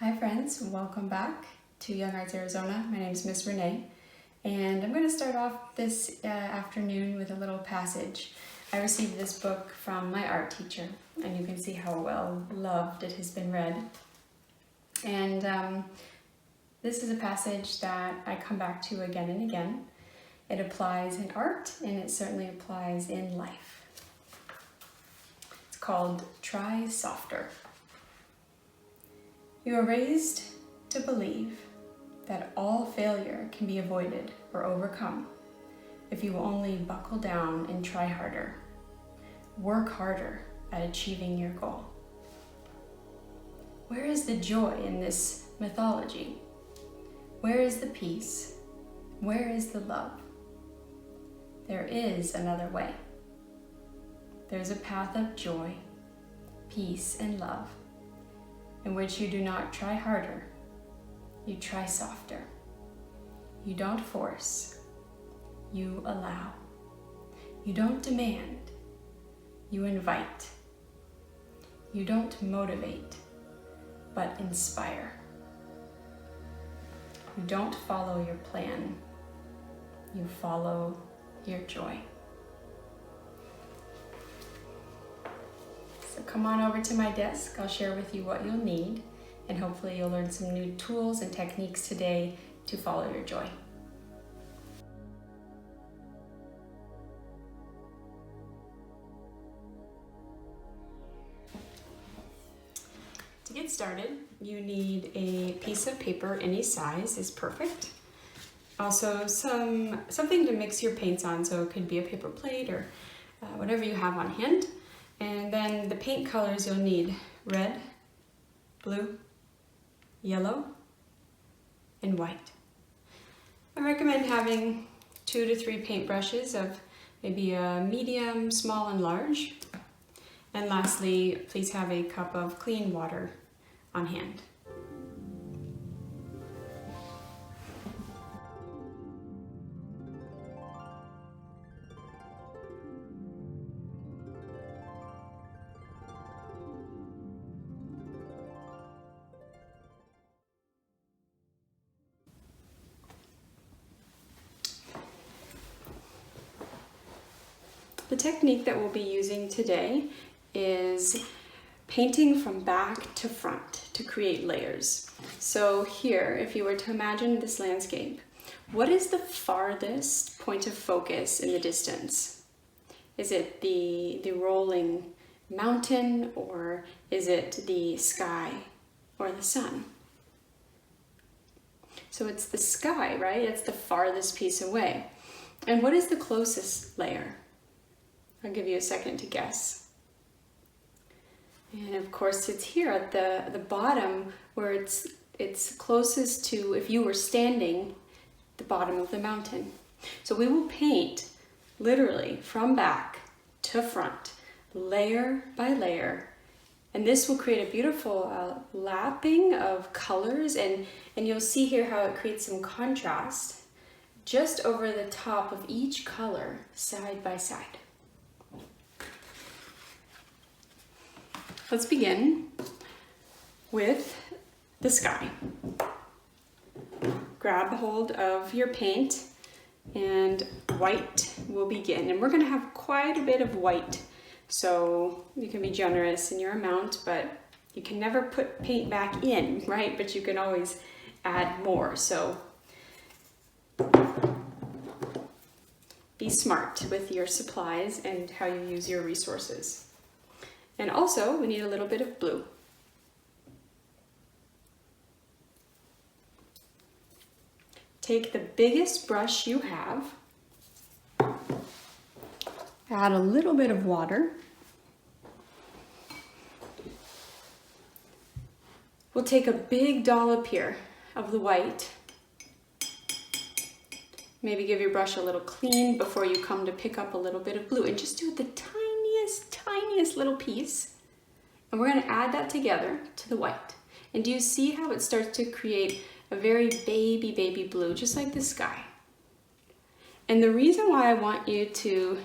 Hi friends, welcome back to Young Arts Arizona. My name is Miss Renee, and I'm going to start off this afternoon with a little passage. I received this book from my art teacher, and you can see how well loved it has been read. And this is a passage that I come back to again and again. It applies in art, and it certainly applies in life. It's called Try Softer. You are raised to believe that all failure can be avoided or overcome if you only buckle down and try harder. Work harder at achieving your goal. Where is the joy in this mythology? Where is the peace? Where is the love? There is another way. There's a path of joy, peace, and love, in which you do not try harder, you try softer. You don't force, you allow. You don't demand, you invite. You don't motivate, but inspire. You don't follow your plan, you follow your joy. So come on over to my desk. I'll share with you what you'll need, and hopefully you'll learn some new tools and techniques today to follow your joy. To get started, you need a piece of paper. Any size is perfect. Also something to mix your paints on, so it could be a paper plate or whatever you have on hand. And then the paint colors you'll need: red, blue, yellow, and white. I recommend having 2 to 3 paint brushes of maybe a medium, small, and large. And lastly, please have a cup of clean water on hand. The technique that we'll be using today is painting from back to front to create layers. So here, if you were to imagine this landscape, what is the farthest point of focus in the distance? Is it the rolling mountain, or is it the sky or the sun? So it's the sky, right? It's the farthest piece away. And what is the closest layer? I'll give you a second to guess. And of course it's here at the bottom, where it's closest to, if you were standing, the bottom of the mountain. So we will paint literally from back to front, layer by layer. And this will create a beautiful lapping of colors, and you'll see here how it creates some contrast just over the top of each color, side by side. Let's begin with the sky. Grab hold of your paint, and white will begin. And we're going to have quite a bit of white, so you can be generous in your amount, but you can never put paint back in, right? But you can always add more. So be smart with your supplies and how you use your resources. And also, we need a little bit of blue. Take the biggest brush you have, add a little bit of water. We'll take a big dollop here of the white. Maybe give your brush a little clean before you come to pick up a little bit of blue, and just do the tiniest little piece. And we're going to add that together to the white. And do you see how it starts to create a very baby blue, just like the sky? And the reason why I want you to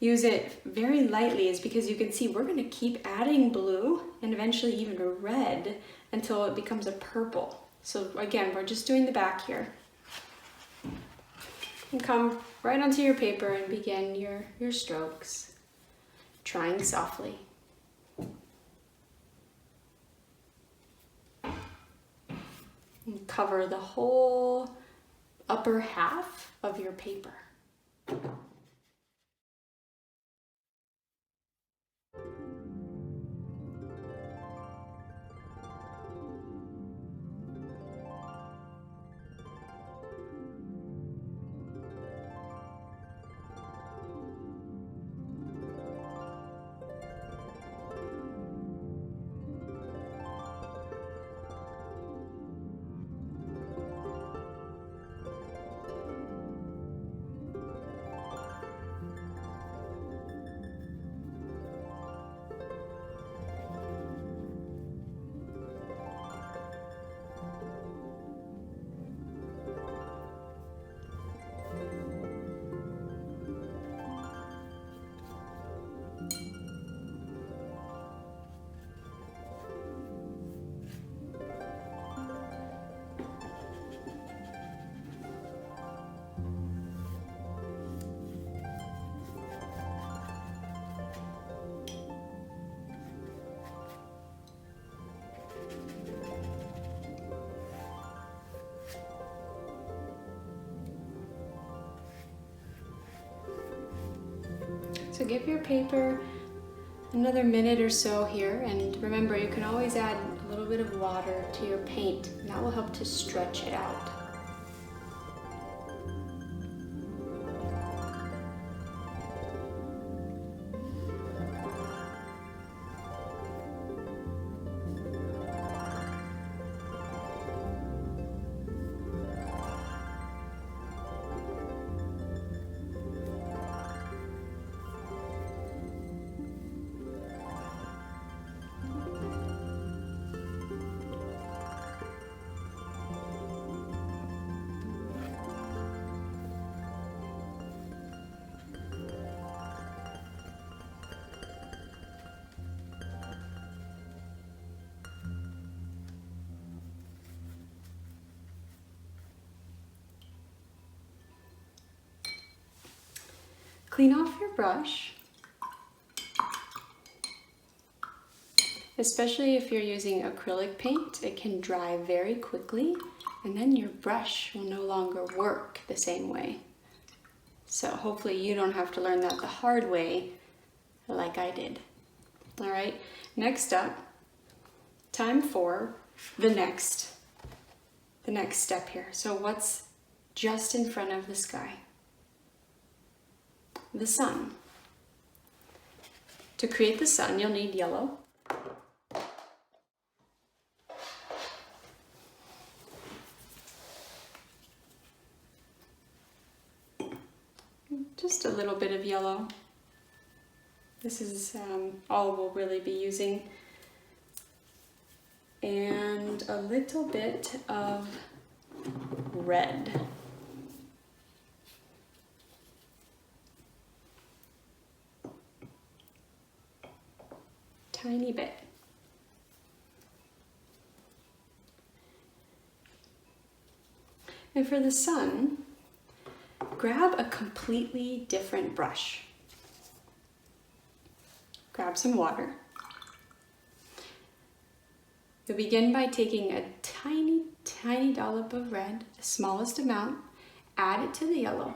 use it very lightly is because you can see we're going to keep adding blue and eventually even a red until it becomes a purple. So again, we're just doing the back here. And come right onto your paper and begin your strokes, trying softly. And cover the whole upper half of your paper. So give your paper another minute or so here, and remember, you can always add a little bit of water to your paint, and that will help to stretch it out. Clean off your brush, especially if you're using acrylic paint. It can dry very quickly, and then your brush will no longer work the same way. So hopefully you don't have to learn that the hard way like I did. All right, next up, time for the next step here. So what's just in front of the sky? The sun. To create the sun, you'll need yellow. Just a little bit of yellow. This is all we'll really be using. And a little bit of red. Tiny bit. And for the sun, grab a completely different brush. Grab some water. You'll begin by taking a tiny, tiny dollop of red, the smallest amount, add it to the yellow,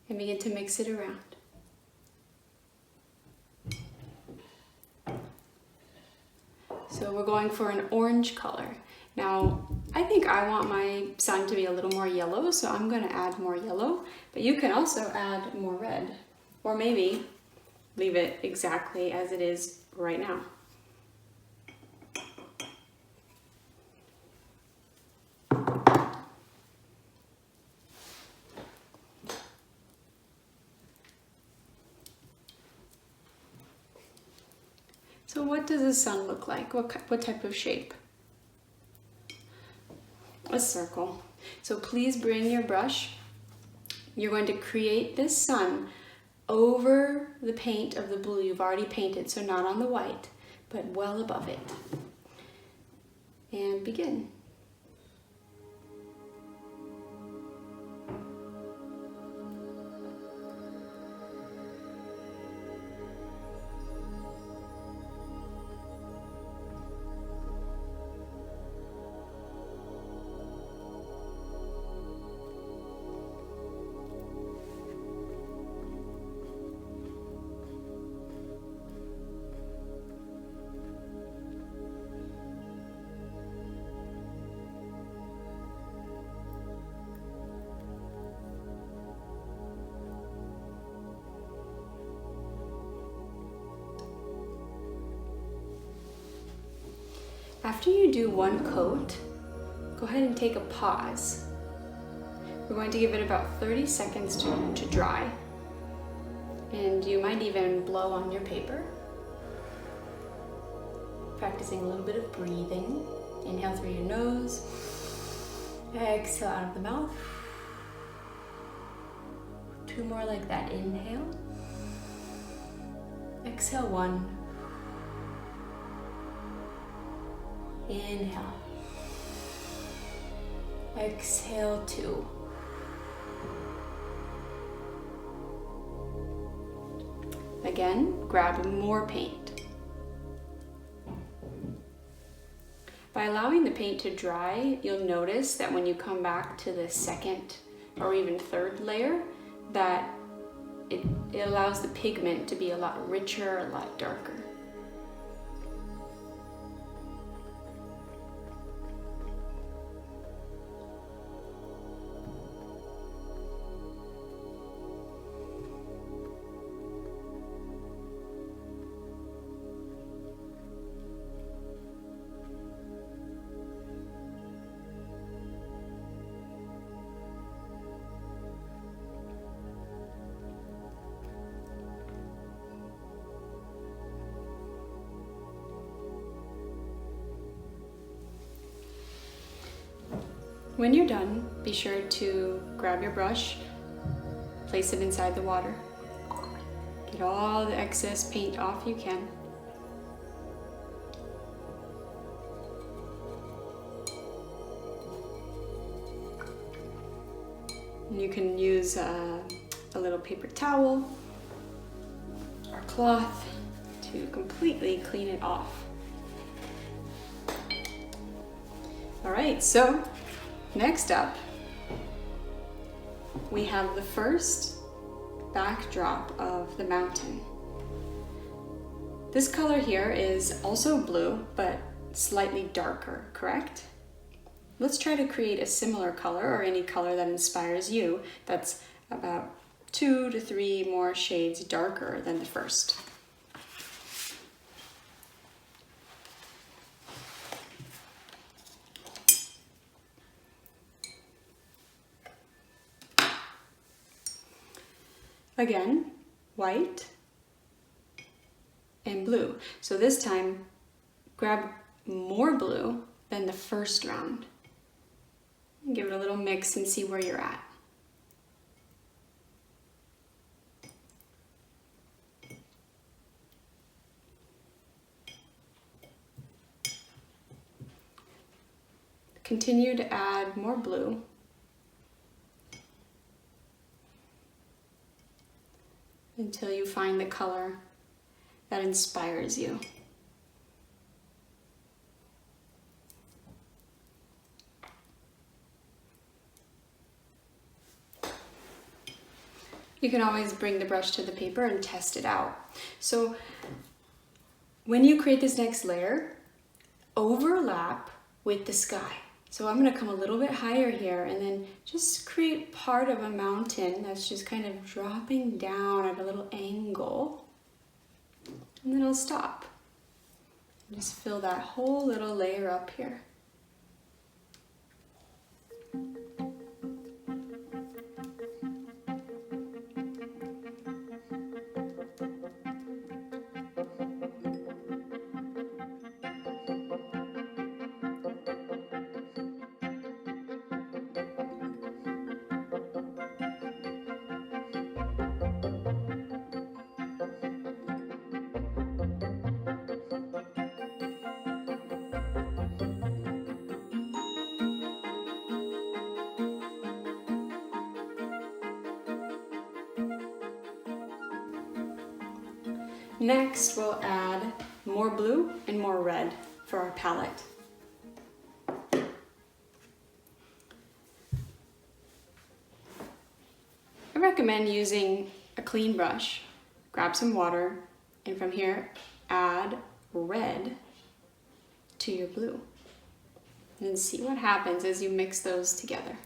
and begin to mix it around. So we're going for an orange color. Now, I think I want my sun to be a little more yellow, so I'm going to add more yellow, but you can also add more red, or maybe leave it exactly as it is right now. So what does the sun look like? What type of shape? A circle. So please bring your brush. You're going to create this sun over the paint of the blue you've already painted, so not on the white, but well above it. and begin. After you do one coat, go ahead and take a pause. We're going to give it about 30 seconds to dry. And you might even blow on your paper. Practicing a little bit of breathing. Inhale through your nose. Exhale out of the mouth. 2 more like that. Inhale. Exhale 1. Inhale. Exhale 2. Again, grab more paint. By allowing the paint to dry, you'll notice that when you come back to the second or even third layer, that it allows the pigment to be a lot richer, a lot darker. When you're done, be sure to grab your brush, place it inside the water. Get all the excess paint off you can. And you can use a little paper towel or cloth to completely clean it off. All right, so next up, we have the first backdrop of the mountain. This color here is also blue, but slightly darker, correct? Let's try to create a similar color or any color that inspires you that's about 2 to 3 more shades darker than the first. Again, white and blue. So this time, grab more blue than the first round. Give it a little mix and see where you're at. Continue to add more blue. Until you find the color that inspires you. You can always bring the brush to the paper and test it out. So when you create this next layer, overlap with the sky. So I'm gonna come a little bit higher here and then just create part of a mountain that's just kind of dropping down at a little angle. And then I'll stop. Just fill that whole little layer up here. Next, we'll add more blue and more red for our palette. I recommend using a clean brush. Grab some water, and from here, add red to your blue. And see what happens as you mix those together.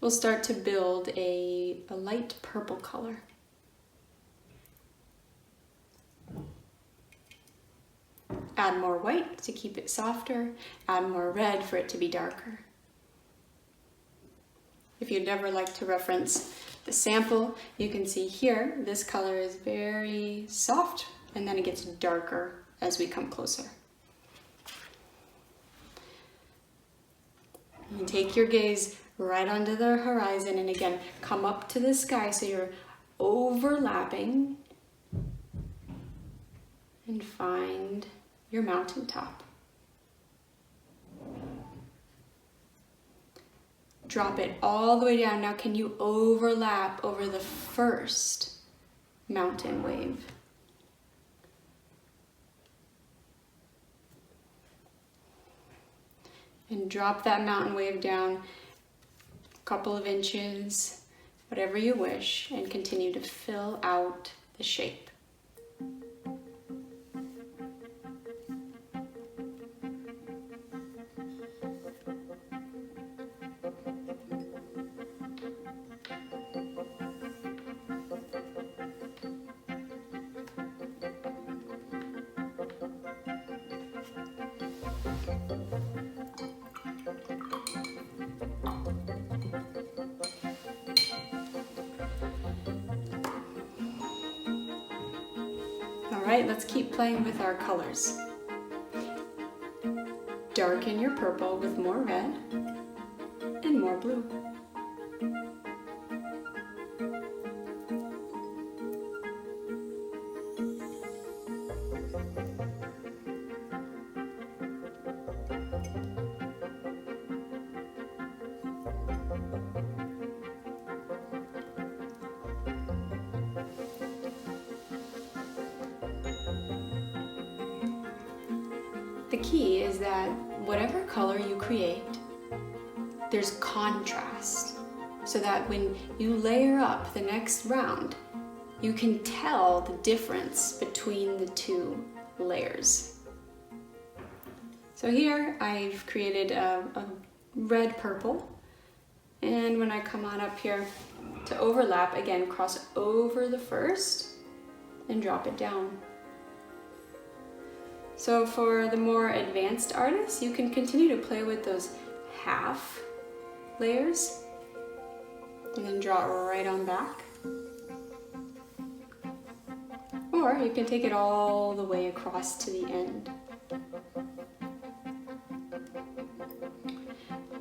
We'll start to build a light purple color. Add more white to keep it softer, add more red for it to be darker. If you'd ever like to reference the sample, you can see here, this color is very soft and then it gets darker as we come closer. You take your gaze right onto the horizon and again, come up to the sky so you're overlapping and find your mountaintop. Drop it all the way down. Now can you overlap over the first mountain wave? And drop that mountain wave down a couple of inches, whatever you wish, and continue to fill out the shape. Alright, let's keep playing with our colors. Darken your purple with more red and more blue. The key is that whatever color you create, there's contrast, so that when you layer up the next round, you can tell the difference between the two layers. So here I've created a red purple, and when I come on up here to overlap, again, cross over the first and drop it down. So for the more advanced artists, you can continue to play with those half layers and then draw it right on back. Or you can take it all the way across to the end.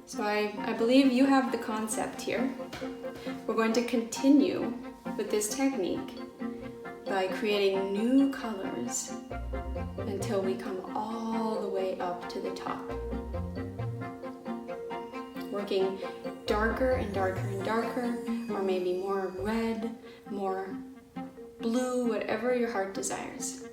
So I believe you have the concept here. We're going to continue with this technique by creating new colors until we come all the way up to the top. Working darker and darker and darker, or maybe more red, more blue, whatever your heart desires.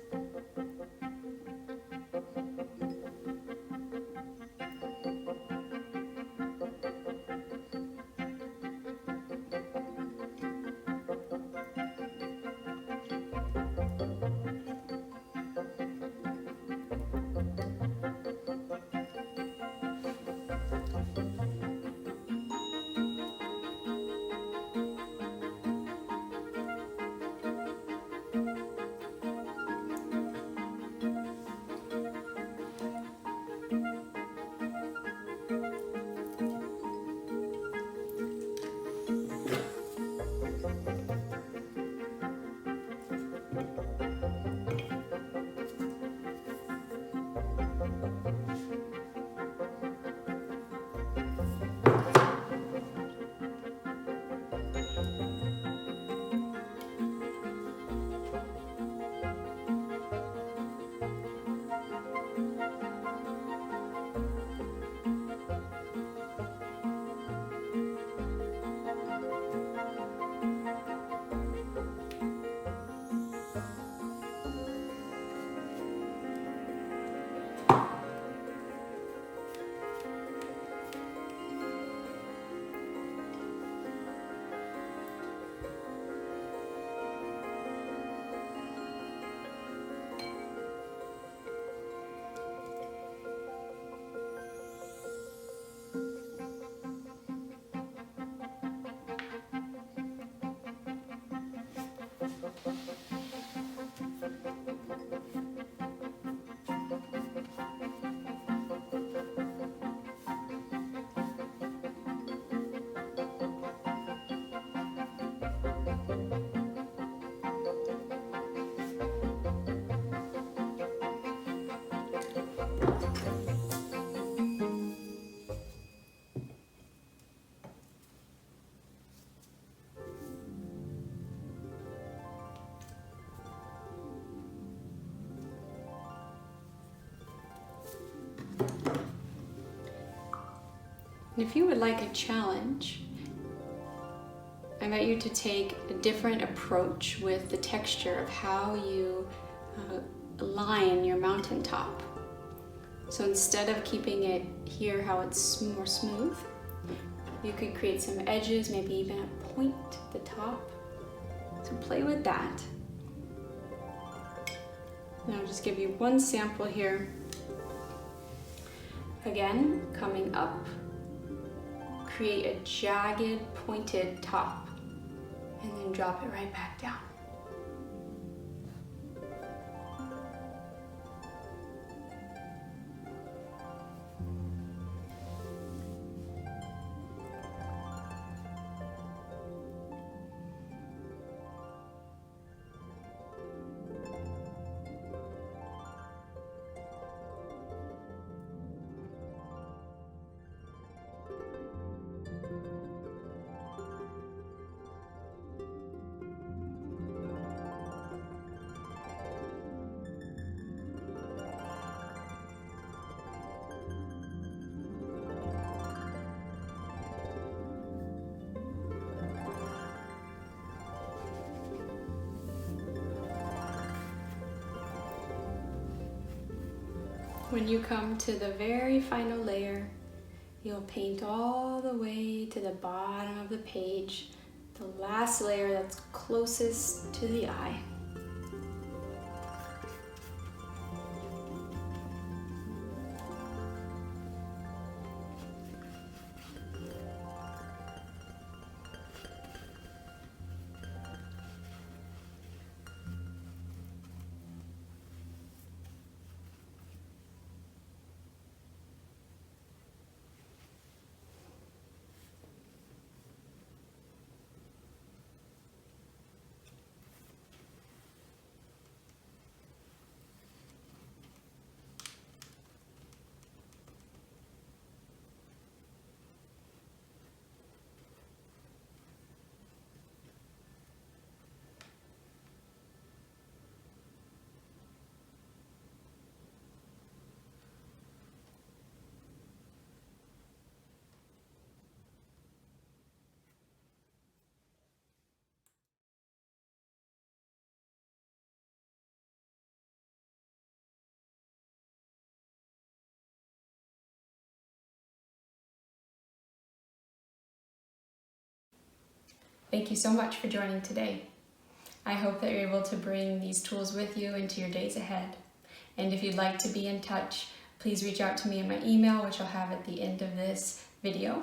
And if you would like a challenge, I invite you to take a different approach with the texture of how you line your mountaintop. So instead of keeping it here how it's more smooth, you could create some edges, maybe even a point at the top. So play with that. And I'll just give you one sample here. Again, coming up, create a jagged, pointed top, and then drop it right back down. When you come to the very final layer, you'll paint all the way to the bottom of the page, the last layer that's closest to the eye. Thank you so much for joining today. I hope that you're able to bring these tools with you into your days ahead. And if you'd like to be in touch, please reach out to me in my email, which I'll have at the end of this video.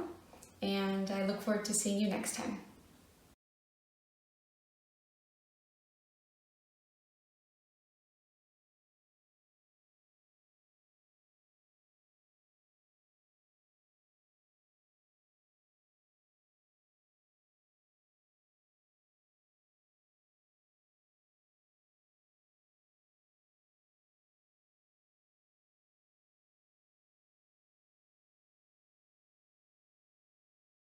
And I look forward to seeing you next time.